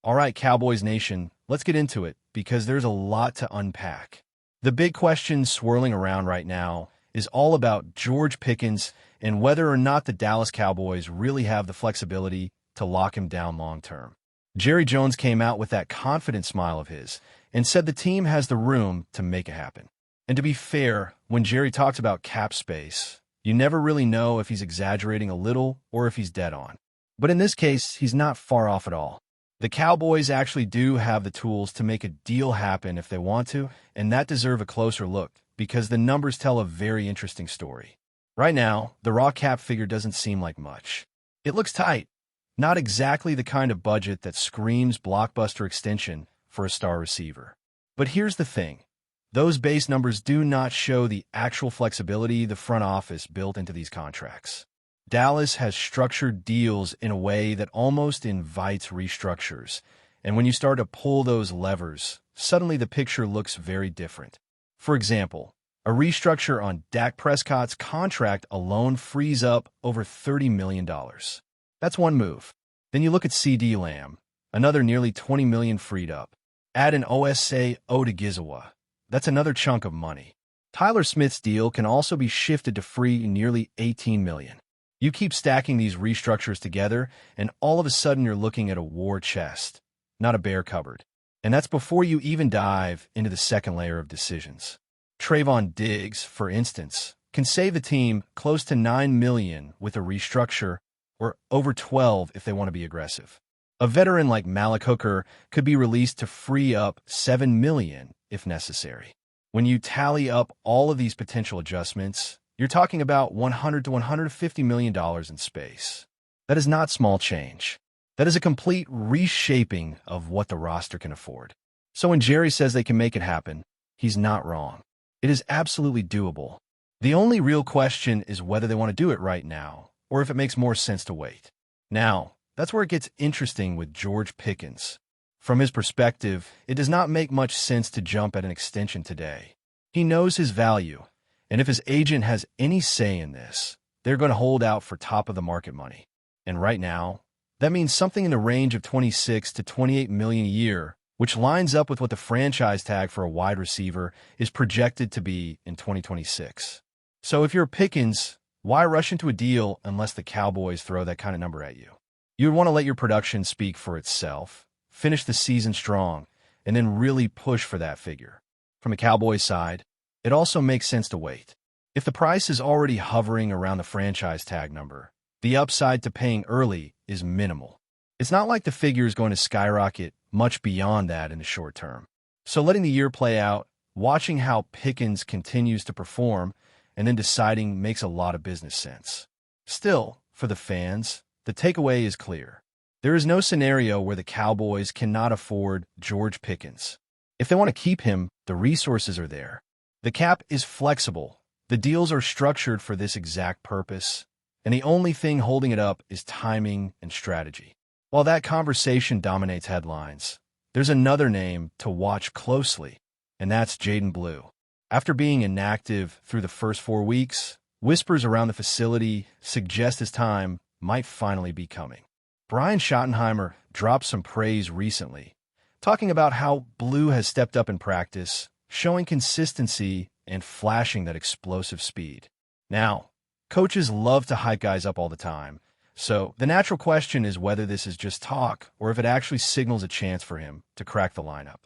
All right, Cowboys Nation, let's get into it because there's a lot to unpack. The big question swirling around right now is all about George Pickens and whether or not the Dallas Cowboys really have the flexibility to lock him down long term. Jerry Jones came out with that confident smile of his and said the team has the room to make it happen. And to be fair, when Jerry talks about cap space, you never really know if he's exaggerating a little or if he's dead on. But in this case, he's not far off at all. The Cowboys actually do have the tools to make a deal happen if they want to, and that deserves a closer look because the numbers tell a very interesting story. Right now, the raw cap figure doesn't seem like much. It looks tight, not exactly the kind of budget that screams blockbuster extension for a star receiver. But here's the thing. Those base numbers do not show the actual flexibility the front office built into these contracts. Dallas has structured deals in a way that almost invites restructures, and when you start to pull those levers, suddenly the picture looks very different. For example, a restructure on Dak Prescott's contract alone frees up over $30 million. That's one move. Then you look at CD Lamb, another nearly $20 million freed up. Add an OSA Odigizwa. That's another chunk of money. Tyler Smith's deal can also be shifted to free nearly $18 million. You keep stacking these restructures together, and all of a sudden you're looking at a war chest, not a bare cupboard. And that's before you even dive into the second layer of decisions. Trayvon Diggs, for instance, can save the team close to $9 million with a restructure, or over $12 if they want to be aggressive. A veteran like Malik Hooker could be released to free up $7 million if necessary. When you tally up all of these potential adjustments, you're talking about $100 to $150 million in space. That is not small change. That is a complete reshaping of what the roster can afford. So when Jerry says they can make it happen, he's not wrong. It is absolutely doable. The only real question is whether they want to do it right now, or if it makes more sense to wait. Now, that's where it gets interesting with George Pickens. From his perspective, it does not make much sense to jump at an extension today. He knows his value. And if his agent has any say in this, they're going to hold out for top-of-the-market money. And right now, that means something in the range of $26 to $28 million a year, which lines up with what the franchise tag for a wide receiver is projected to be in 2026. So if you're Pickens, why rush into a deal unless the Cowboys throw that kind of number at you? You would want to let your production speak for itself, finish the season strong, and then really push for that figure. From a Cowboys side, it also makes sense to wait. If the price is already hovering around the franchise tag number, the upside to paying early is minimal. It's not like the figure is going to skyrocket much beyond that in the short term. So letting the year play out, watching how Pickens continues to perform, and then deciding makes a lot of business sense. Still, for the fans, the takeaway is clear. There is no scenario where the Cowboys cannot afford George Pickens. If they want to keep him, the resources are there. The cap is flexible. The deals are structured for this exact purpose, and the only thing holding it up is timing and strategy. While that conversation dominates headlines, there's another name to watch closely, and that's Jaden Blue. After being inactive through the first 4 weeks, whispers around the facility suggest his time might finally be coming. Brian Schottenheimer dropped some praise recently, talking about how Blue has stepped up in practice, showing consistency and flashing that explosive speed. Now, coaches love to hype guys up all the time, so the natural question is whether this is just talk or if it actually signals a chance for him to crack the lineup.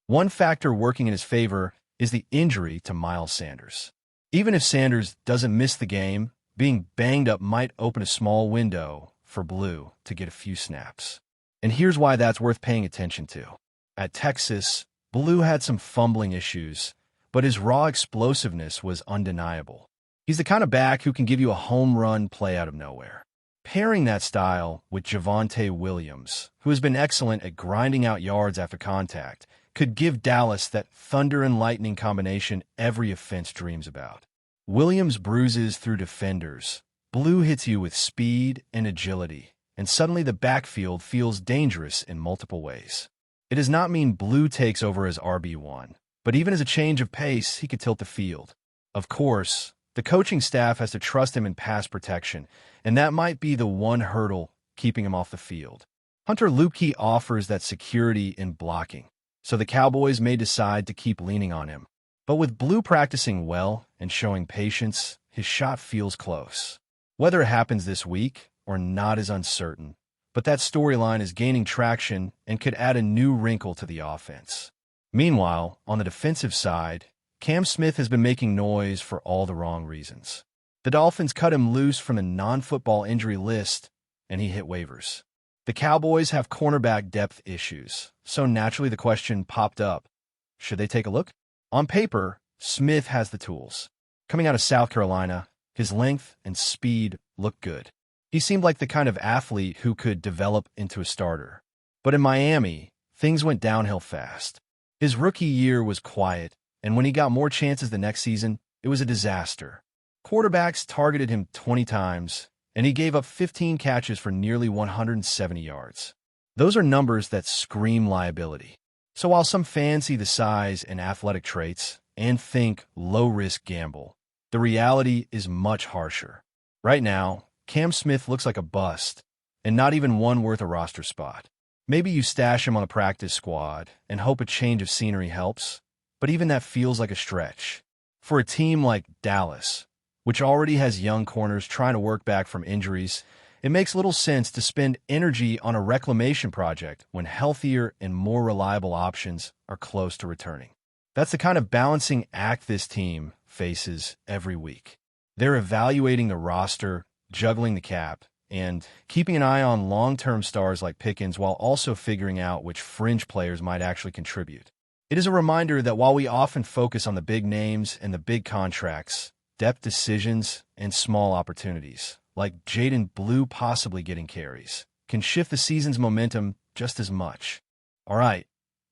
One factor working in his favor is the injury to Miles Sanders. Even if Sanders doesn't miss the game, being banged up might open a small window for Blue to get a few snaps. And here's why that's worth paying attention to. At Texas, Blue had some fumbling issues, but his raw explosiveness was undeniable. He's the kind of back who can give you a home run play out of nowhere. Pairing that style with Javonte Williams, who has been excellent at grinding out yards after contact, could give Dallas that thunder and lightning combination every offense dreams about. Williams bruises through defenders. Blue hits you with speed and agility, and suddenly the backfield feels dangerous in multiple ways. It does not mean Blue takes over as RB1, but even as a change of pace, he could tilt the field. Of course, the coaching staff has to trust him in pass protection, and that might be the one hurdle keeping him off the field. Hunter Luepke offers that security in blocking, so the Cowboys may decide to keep leaning on him. But with Blue practicing well and showing patience, his shot feels close. Whether it happens this week or not is uncertain, but that storyline is gaining traction and could add a new wrinkle to the offense. Meanwhile, on the defensive side, Cam Smith has been making noise for all the wrong reasons. The Dolphins cut him loose from the non-football injury list, and he hit waivers. The Cowboys have cornerback depth issues, so naturally the question popped up, should they take a look? On paper, Smith has the tools. Coming out of South Carolina, his length and speed look good. He seemed like the kind of athlete who could develop into a starter. But in Miami, things went downhill fast. His rookie year was quiet, and when he got more chances the next season, it was a disaster. Quarterbacks targeted him 20 times, and he gave up 15 catches for nearly 170 yards. Those are numbers that scream liability. So while some fans see the size and athletic traits and think low-risk gamble, the reality is much harsher. Right now, Cam Smith looks like a bust, and not even one worth a roster spot. Maybe you stash him on a practice squad and hope a change of scenery helps, but even that feels like a stretch. For a team like Dallas, which already has young corners trying to work back from injuries, it makes little sense to spend energy on a reclamation project when healthier and more reliable options are close to returning. That's the kind of balancing act this team faces every week. They're evaluating the roster, juggling the cap, and keeping an eye on long-term stars like Pickens while also figuring out which fringe players might actually contribute. It is a reminder that while we often focus on the big names and the big contracts, depth decisions and small opportunities, like Jaden Blue possibly getting carries, can shift the season's momentum just as much. All right,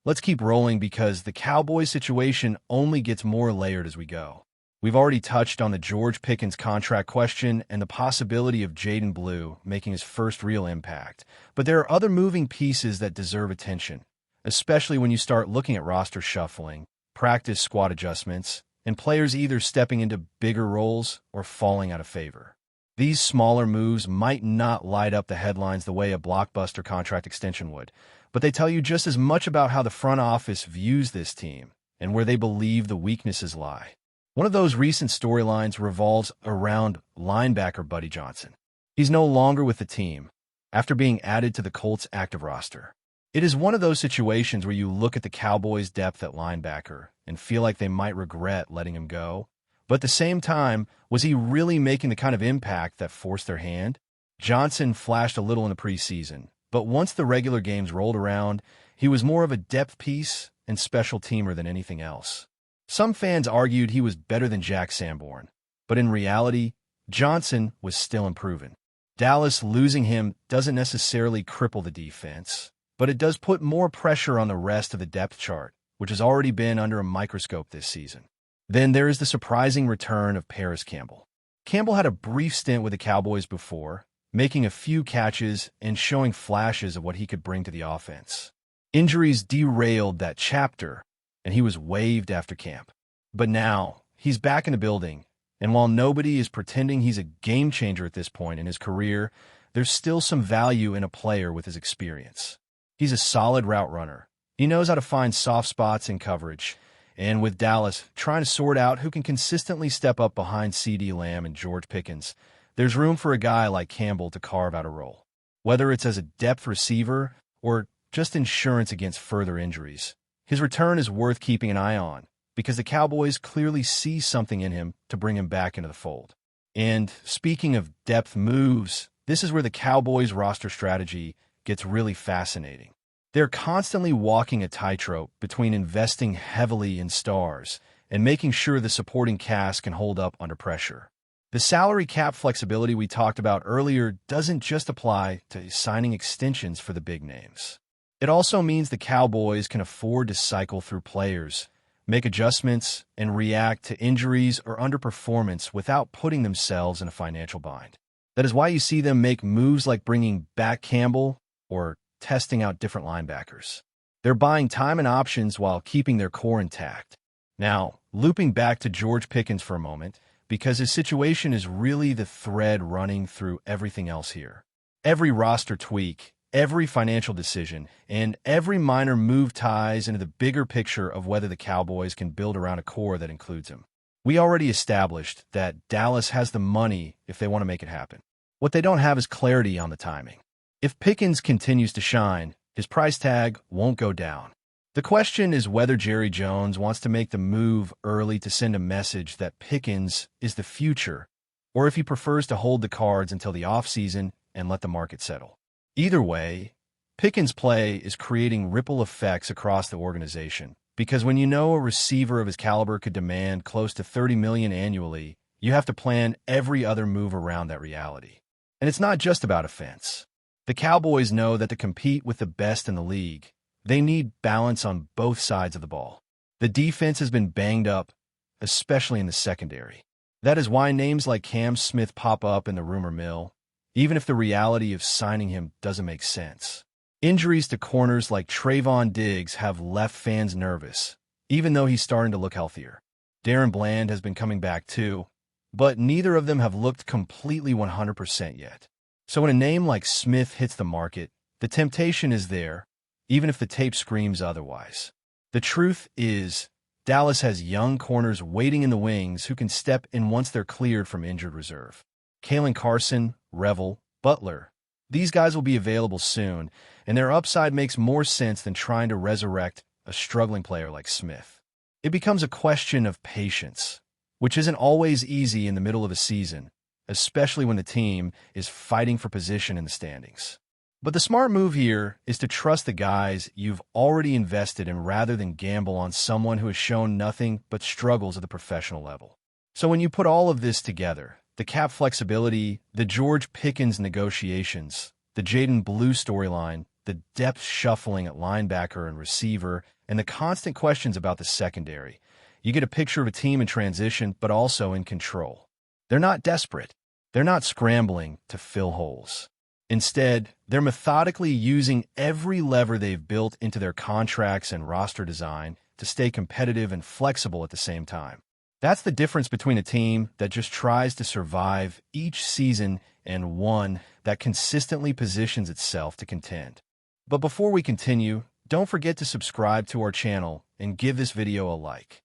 let's keep rolling because the Cowboys situation only gets more layered as we go. We've already touched on the George Pickens contract question and the possibility of Jaden Blue making his first real impact, but there are other moving pieces that deserve attention, especially when you start looking at roster shuffling, practice squad adjustments, and players either stepping into bigger roles or falling out of favor. These smaller moves might not light up the headlines the way a blockbuster contract extension would, but they tell you just as much about how the front office views this team and where they believe the weaknesses lie. One of those recent storylines revolves around linebacker Buddy Johnson. He's no longer with the team after being added to the Colts' active roster. It is one of those situations where you look at the Cowboys' depth at linebacker and feel like they might regret letting him go. But at the same time, was he really making the kind of impact that forced their hand? Johnson flashed a little in the preseason, but once the regular games rolled around, he was more of a depth piece and special teamer than anything else. Some fans argued he was better than Jack Sanborn, but in reality, Johnson was still improving. Dallas losing him doesn't necessarily cripple the defense, but it does put more pressure on the rest of the depth chart, which has already been under a microscope this season. Then there is the surprising return of Paris Campbell. Campbell had a brief stint with the Cowboys before, making a few catches and showing flashes of what he could bring to the offense. Injuries derailed that chapter, and he was waived after camp. But now, he's back in the building, and while nobody is pretending he's a game changer at this point in his career, there's still some value in a player with his experience. He's a solid route runner. He knows how to find soft spots in coverage, and with Dallas trying to sort out who can consistently step up behind CeeDee Lamb and George Pickens, there's room for a guy like Campbell to carve out a role. Whether it's as a depth receiver or just insurance against further injuries, his return is worth keeping an eye on because the Cowboys clearly see something in him to bring him back into the fold. And speaking of depth moves, this is where the Cowboys roster strategy gets really fascinating. They're constantly walking a tightrope between investing heavily in stars and making sure the supporting cast can hold up under pressure. The salary cap flexibility we talked about earlier doesn't just apply to signing extensions for the big names. It also means the Cowboys can afford to cycle through players, make adjustments, and react to injuries or underperformance without putting themselves in a financial bind. That is why you see them make moves like bringing back Campbell or testing out different linebackers. They're buying time and options while keeping their core intact. Now, looping back to George Pickens for a moment, because his situation is really the thread running through everything else here. Every roster tweak every financial decision, and every minor move ties into the bigger picture of whether the Cowboys can build around a core that includes him. We already established that Dallas has the money if they want to make it happen. What they don't have is clarity on the timing. If Pickens continues to shine, his price tag won't go down. The question is whether Jerry Jones wants to make the move early to send a message that Pickens is the future, or if he prefers to hold the cards until the offseason and let the market settle. Either way, Pickens' play is creating ripple effects across the organization, because when you know a receiver of his caliber could demand close to $30 million annually, you have to plan every other move around that reality. And it's not just about offense. The Cowboys know that to compete with the best in the league, they need balance on both sides of the ball. The defense has been banged up, especially in the secondary. That is why names like Cam Smith pop up in the rumor mill, even if the reality of signing him doesn't make sense. Injuries to corners like Trayvon Diggs have left fans nervous, even though he's starting to look healthier. Darren Bland has been coming back too, but neither of them have looked completely 100% yet. So when a name like Smith hits the market, the temptation is there, even if the tape screams otherwise. The truth is, Dallas has young corners waiting in the wings who can step in once they're cleared from injured reserve. Kalen Carson, Revel, Butler. These guys will be available soon, and their upside makes more sense than trying to resurrect a struggling player like Smith. It becomes a question of patience, which isn't always easy in the middle of a season, especially when the team is fighting for position in the standings. But the smart move here is to trust the guys you've already invested in rather than gamble on someone who has shown nothing but struggles at the professional level. So when you put all of this together, the cap flexibility, the George Pickens negotiations, the Jaden Blue storyline, the depth shuffling at linebacker and receiver, and the constant questions about the secondary, you get a picture of a team in transition but also in control. They're not desperate. They're not scrambling to fill holes. Instead, they're methodically using every lever they've built into their contracts and roster design to stay competitive and flexible at the same time. That's the difference between a team that just tries to survive each season and one that consistently positions itself to contend. But before we continue, don't forget to subscribe to our channel and give this video a like.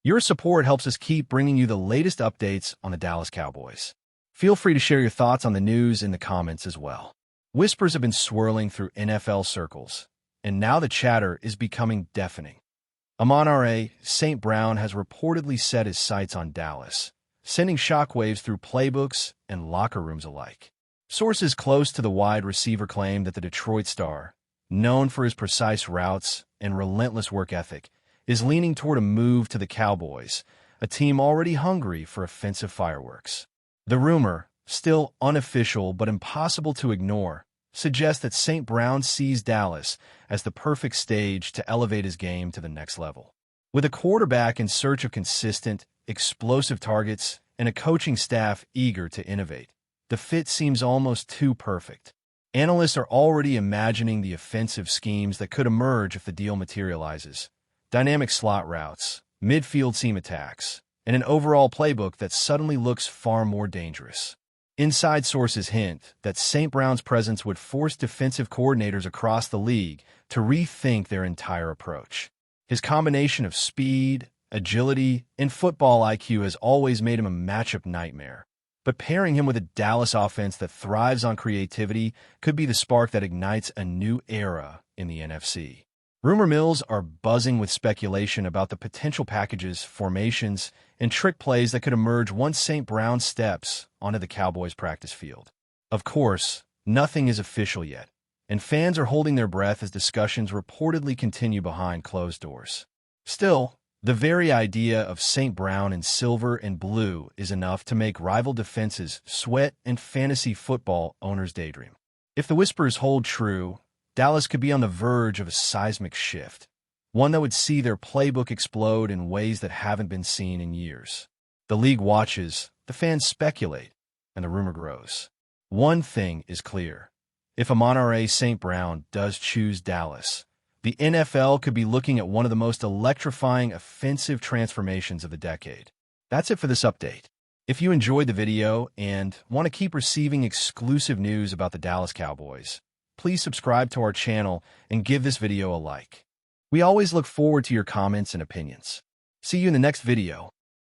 Your support helps us keep bringing you the latest updates on the Dallas Cowboys. Feel free to share your thoughts on the news in the comments as well. Whispers have been swirling through NFL circles, and now the chatter is becoming deafening. AMON St. Brown has reportedly set his sights on Dallas, sending shockwaves through playbooks and locker rooms alike. Sources close to the wide receiver claim that the Detroit star, known for his precise routes and relentless work ethic, is leaning toward a move to the Cowboys, a team already hungry for offensive fireworks. The rumor, still unofficial but impossible to ignore, suggests that St. Brown sees Dallas as the perfect stage to elevate his game to the next level. With a quarterback in search of consistent, explosive targets and a coaching staff eager to innovate, the fit seems almost too perfect. Analysts are already imagining the offensive schemes that could emerge if the deal materializes. Dynamic slot routes, midfield seam attacks, and an overall playbook that suddenly looks far more dangerous. Inside sources hint that St. Brown's presence would force defensive coordinators across the league to rethink their entire approach. His combination of speed, agility, and football IQ has always made him a matchup nightmare. But pairing him with a Dallas offense that thrives on creativity could be the spark that ignites a new era in the NFC. Rumor mills are buzzing with speculation about the potential packages, formations, and trick plays that could emerge once St. Brown steps onto the Cowboys practice field. Of course, nothing is official yet, and fans are holding their breath as discussions reportedly continue behind closed doors. Still, the very idea of St. Brown in silver and blue is enough to make rival defenses sweat and fantasy football owners daydream. If the whispers hold true, Dallas could be on the verge of a seismic shift, one that would see their playbook explode in ways that haven't been seen in years. The league watches, the fans speculate, and the rumor grows. One thing is clear. If AMON St. Brown does choose Dallas, the NFL could be looking at one of the most electrifying offensive transformations of the decade. That's it for this update. If you enjoyed the video and want to keep receiving exclusive news about the Dallas Cowboys, please subscribe to our channel and give this video a like. We always look forward to your comments and opinions. See you in the next video.